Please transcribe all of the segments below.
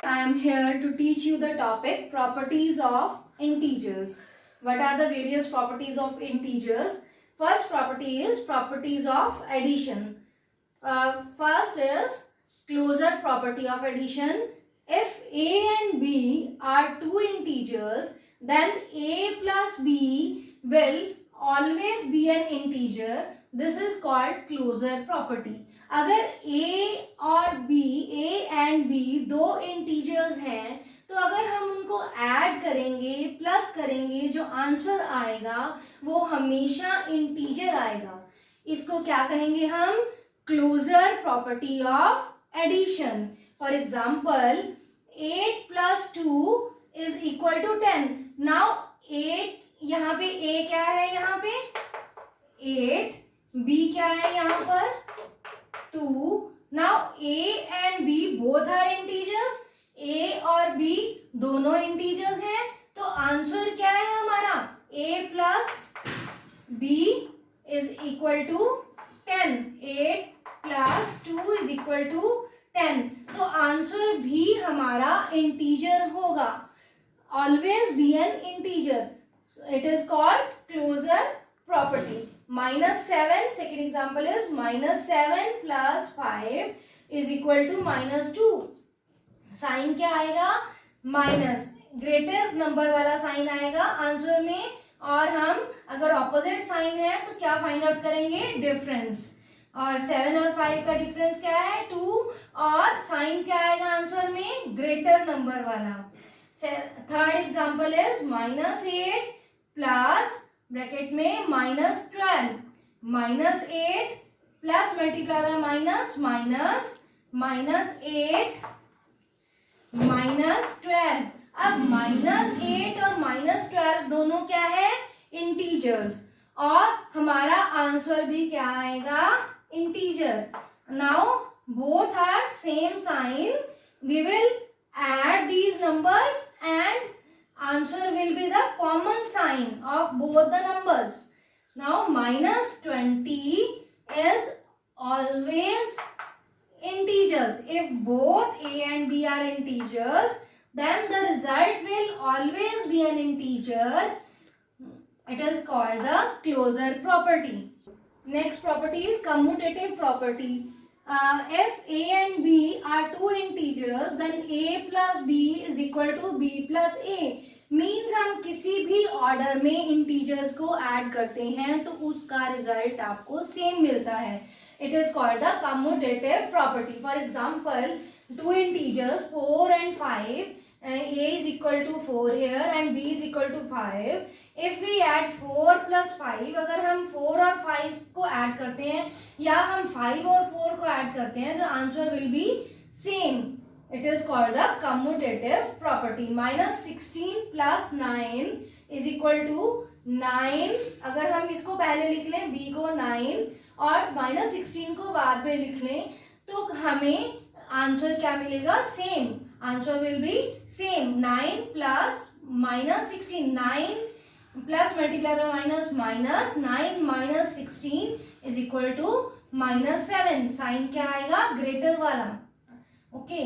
I am here to teach you the topic properties of integers. What are the various properties of integers? First property is properties of addition. First is closure property of addition. If a and b are two integers, then a plus b will always be an integer. This is called closure property. अगर a और b, a and b दो integers हैं, तो अगर हम उनको add करेंगे, plus करेंगे, जो आंसर आएगा वो हमेशा इंटीजर आएगा. इसको क्या कहेंगे हम? Closure property of addition. For example 8 plus 2 is equal to 10. Now 8, यहाँ पे a क्या है? यहाँ पे 8, b क्या है यहाँ पर? 2. Now a and b both are integers. a और b दोनों integers हैं, तो आंसर क्या है हमारा? a plus b is equal to 10. 8 plus 2 is equal to 10. तो आंसर भी हमारा इंटीजर होगा. Always be an integer. So it is called closure property. -7, second example is -7 plus 5 is equal to -2. Sign क्या आएगा? Minus. Greater number वाला sign आएगा answer में, और हम अगर ऑपोजिट साइन है तो क्या फाइंड आउट करेंगे? डिफरेंस. और 7 और 5 का डिफरेंस क्या है? 2. और साइन क्या आएगा आंसर में? ग्रेटर नंबर वाला. Third example is -8 plus bracket में -12. -8 plus multiply by minus minus -8 -12. अब -8 और -12 दोनों क्या है? इंटीजर्स. और हमारा आंसर भी क्या आएगा? Integer. Now both are same sign. We will add these numbers and answer will be the common sign of both the numbers. Now -20 is always integers. If both a and b are integers, then the result will always be an integer. It is called the closure property. Next property is commutative property. If a and b are two integers, then a plus b is equal to b plus a. Means हम किसी भी order में integers को add करते हैं तो उसका result आपको सेम मिलता है. It is called the commutative property. For example two integers 4 and 5, a is equal to 4 here and b is equal to 5. If we add 4 plus 5, अगर हम 4 और 5 को ऐड करते हैं या हम 5 और 4 को ऐड करते हैं तो answer will be same. It is called the commutative property. -16 plus 9 is equal to 9. अगर हम इसको पहले लिख लें, b को 9 और -16 को बाद में लिख लें, तो हमें आंसर क्या मिलेगा? Same. Answer will be same. 9 plus -16. 9 plus multiply by minus minus 9 minus 16 is equal to -7. Sign क्या आएगा? ग्रेटर वाला. Okay.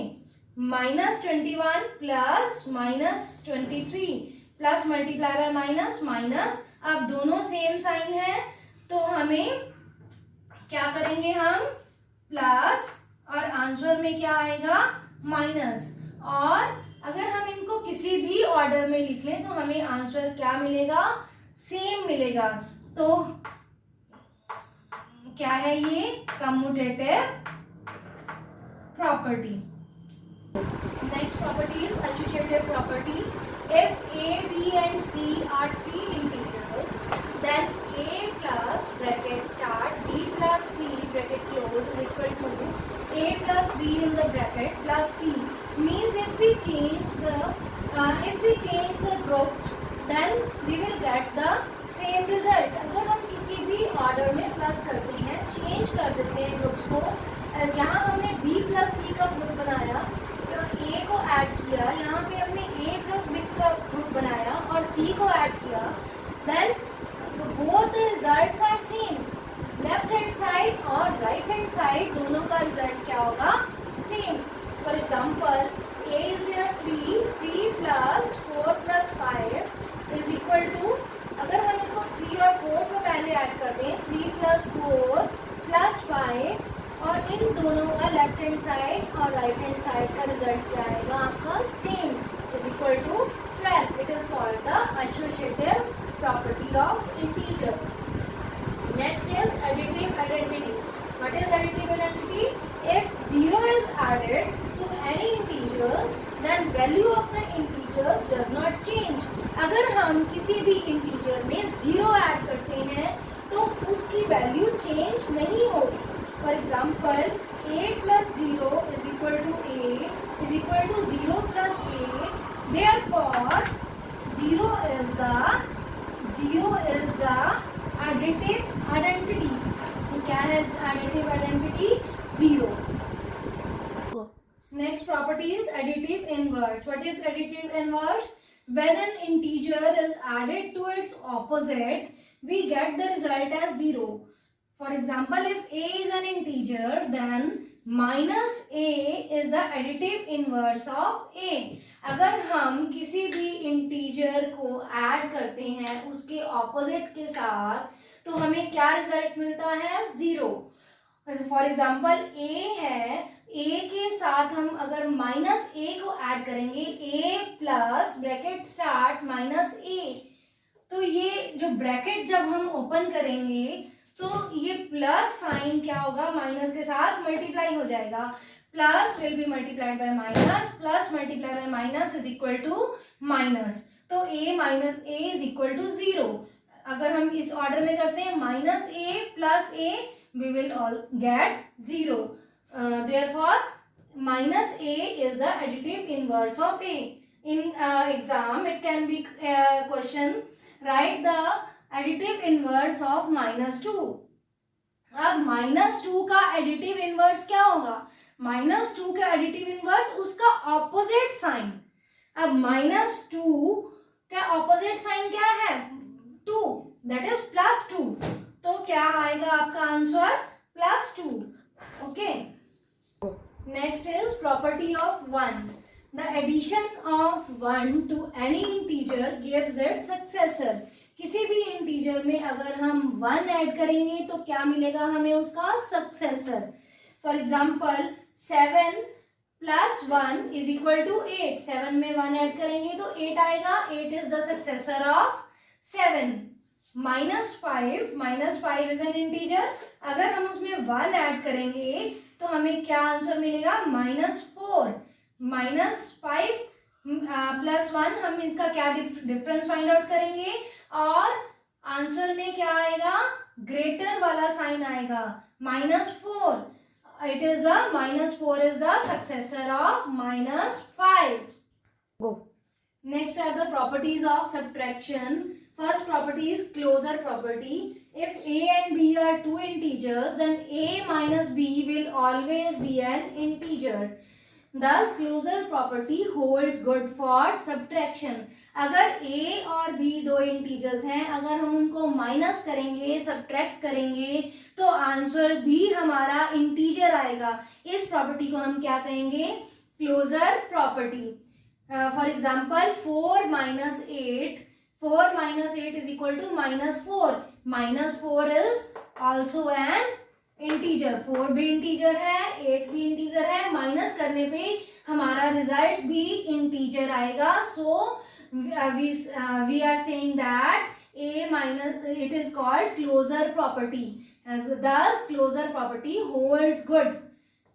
-21 plus -23 plus multiply by minus minus. अब दोनों सेम साइन है तो हमें क्या करेंगे? हम प्लस और आंसर में क्या आएगा? माइनस. और अगर हम इनको किसी भी ऑर्डर में लिख लें तो हमें आंसर क्या मिलेगा? सेम मिलेगा. तो क्या है ये? Commutative property. Next property is associative property. If a, b and c are three integers, then a plus bracket start b plus c bracket close is equal to a plus b in the bracket plus c. Means if we change the groups, then we will get the same result. अगर हम किसी भी order में plus करते हैं, change कर देते हैं ग्रुप्स को, यहाँ हमने b plus c का ग्रुप बनाया, a को ऐड किया, यहाँ पे हमने a plus b का ग्रुप बनाया और c को ऐड किया, then both the results are same. Left hand side दोनों का रिजल्ट क्या होगा, same. For example a is here 3 plus 4 plus 5 is equal to, अगर हम इसको 3 और 4 को पहले ऐड करते हैं 3 plus 4 plus 5 और इन दोनों का लेफ्ट हैंड साइड और राइट हैंड साइड का रिजल्ट क्या आएगा आपका, same, is equal to 12. It is called the associative property of integers. Next is additive identity. What is additive identity? If 0 is added to any integers then value of the integers does not change. अगर हम किसी भी integer में 0 add करते हैं तो उसकी value change नहीं होगी. For example a plus 0 is equal to a is equal to 0 plus a. Therefore 0 is the additive identity. क्या है additive identity? 0. Next property is additive inverse. What is additive inverse? When an integer is added to its opposite, we get the result as 0. For example, if a is an integer, then minus a is the additive inverse of a. अगर हम किसी भी integer को add करते हैं उसके opposite के साथ तो हमें क्या result मिलता है, 0. फॉर एग्जाम्पल a है, a के साथ हम अगर माइनस a को ऐड करेंगे, a plus bracket start minus a, तो ये जो ब्रैकेट जब हम ओपन करेंगे तो ये प्लस साइन क्या होगा, माइनस के साथ मल्टीप्लाई हो जाएगा. Plus will be multiplied by minus, plus multiply by minus is equal to minus. तो a minus a is equal to 0. अगर हम इस ऑर्डर में करते हैं minus a plus a, we will all get 0. Therefore minus a is the additive inverse of a. In exam it can be question, write the additive inverse of minus 2. अब minus 2 का additive inverse क्या होगा, minus 2 का additive inverse उसका opposite sign. अब minus 2 का opposite sign क्या है, 2, that is plus 2. तो क्या आएगा आपका answer, +2. Okay. Next is property of 1. The addition of 1 to any integer gives it successor. किसी भी इंटीजर में अगर हम 1 ऐड करेंगे तो क्या मिलेगा हमें, उसका successor. For example 7 plus 1 is equal to 8. 7 में 1 ऐड करेंगे तो 8 आएगा. 8 is the successor of 7. -5 is an integer. अगर हम उसमें 1 ऐड करेंगे तो हमें क्या आंसर मिलेगा, -4. -5 प्लस 1, हम इसका क्या डिफरेंस फाइंड आउट करेंगे और आंसर में क्या आएगा, ग्रेटर वाला साइन आएगा, -4. It is the -4 is the successor of -5. Go. Next are the properties of subtraction. First property is closure property. If a and b are two integers, then a minus b will always be an integer. Thus, closure property holds good for subtraction. अगर a और b दो integers हैं, अगर हम उनको minus करेंगे, subtract करेंगे, तो आंसर भी हमारा integer आएगा. इस प्रॉपर्टी को हम क्या कहेंगे, closure property. For example 4 minus 8. 4 minus 8 is equal to -4. -4 is also an integer. 4 भी integer है, 8 भी integer है. माइनस करने पे हमारा रिजल्ट भी integer आएगा. So we are saying that a minus, it is called closure property. And thus closure property holds good.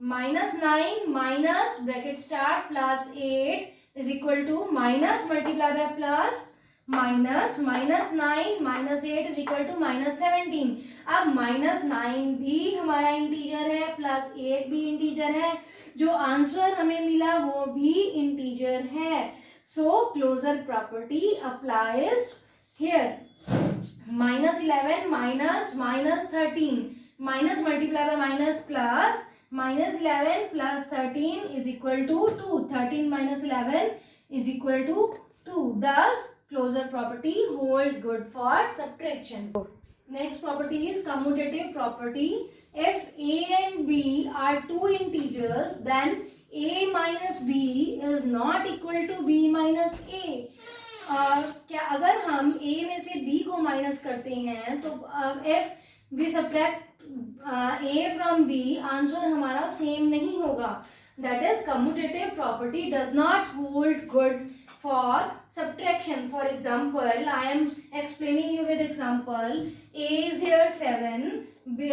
-9 minus bracket start plus 8 is equal to minus multiply by plus minus -9 -8 is equal to -17. अब -9 भी हमारा integer है, +8 भी integer है. जो answer हमें मिला वो भी इंटीजर है. So closure property applies here. -11 minus 13, minus multiply by minus plus, -11 plus 13 is equal to 2. 13 minus 11 is equal to 2. Thus, closure property holds good for subtraction. Next property is commutative property. If a and b are two integers, then a minus b is not equal to b minus a. क्या अगर हम a में से b को minus करते हैं तो if we subtract a from b, answer हमारा सेम नहीं होगा. That is, commutative property does not hold good for subtraction. For example, I am explaining you with example. A is here 7, b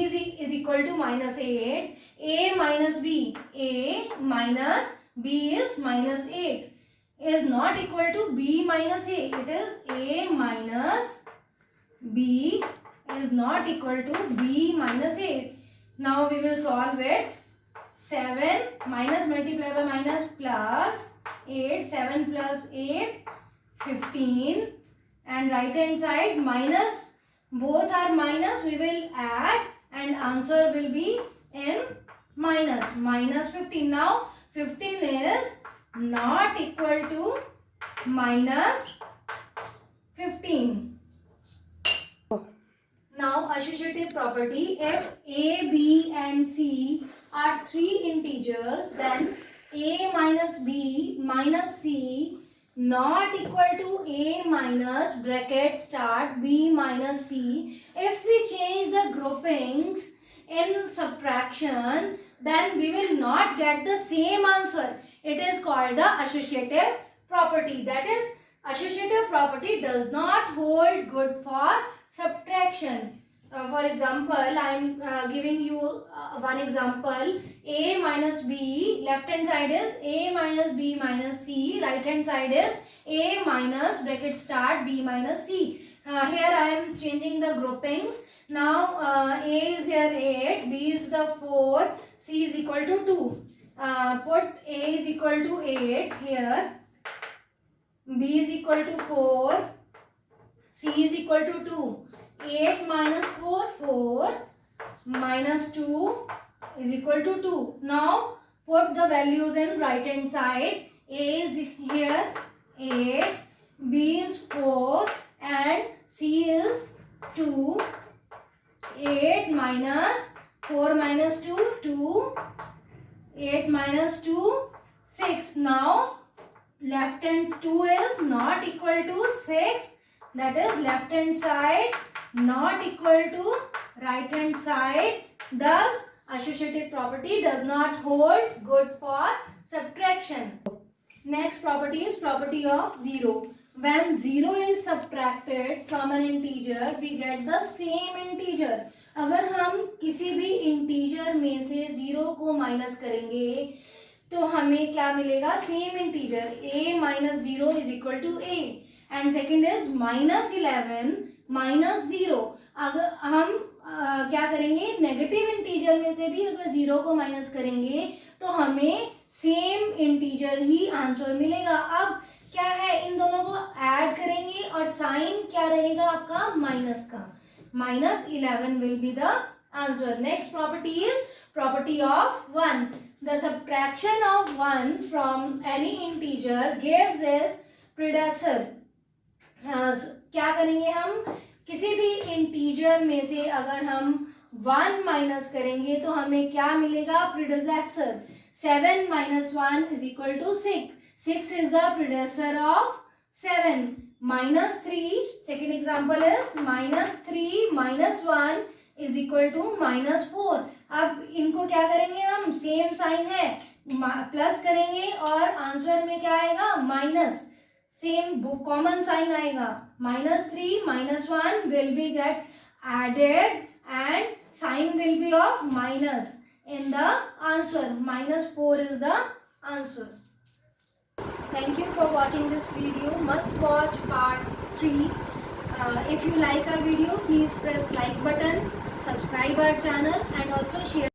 is equal to minus 8. A minus b, a minus b is minus 8, is not equal to b minus a. It is a minus b is not equal to b minus a. Now we will solve it. 7 minus multiply by minus plus 8, 7 plus 8, 15, and right hand side minus, both are minus, we will add and answer will be in minus 15. Now 15 is not equal to minus 15. Now associative property, if a, b and c are three integers, then a minus b minus c not equal to a minus bracket start b minus c. If we change the groupings in subtraction, then we will not get the same answer. It is called the associative property. That is, associative property does not hold good for subtraction. For example, I am giving you one example. A minus b, left hand side is a minus b minus c, right hand side is a minus bracket start b minus c. Here I am changing the groupings. Now a is here 8, b is the 4, c is equal to 2. Put a is equal to 8 here, b is equal to 4, c is equal to 2. 8 minus 4, 4, minus 2 is equal to 2. Now put the values in right hand side. A is here 8, b is 4 and c is 2. 8 minus 4 minus 2, 2. 8 minus 2, 6. Now left hand 2 is not equal to 6. That is, left hand side not equal to right hand side. Thus, associative property does not hold good for subtraction. Next property is property of 0. When 0 is subtracted from an integer, we get the same integer. अगर हम किसी भी integer में से 0 को minus करेंगे तो हमें क्या मिलेगा? Same integer. a minus 0 is equal to a. And second is minus 11 minus 0. अगर हम क्या करेंगे? नेगेटिव इंटीजर में से भी अगर 0 को माइनस करेंगे तो हमें सेम इंटीजर ही आंसर मिलेगा. अब क्या है? इन दोनों को ऐड करेंगे और साइन क्या रहेगा आपका? माइनस का. minus 11 will be the answer. Next property is property of 1. The subtraction of 1 from any integer gives its predecessor. क्या करेंगे हम? किसी भी इंटीजर में से अगर हम 1 माइनस करेंगे तो हमें क्या मिलेगा? Predecessor. 7 minus 1 is equal to 6. 6 is the predecessor of 7. Minus 3, second example is minus 3 minus 1 is equal to minus 4. अब इनको क्या करेंगे हम? सेम साइन है, प्लस करेंगे और आंसर में क्या आएगा? माइनस. सेम कॉमन साइन आएगा. minus 3 minus 1 will be get added and sign will be of minus in the answer. Minus 4 is the answer. Thank you for watching this video. Must watch part 3. If you like our video, please press like button, subscribe our channel and also share.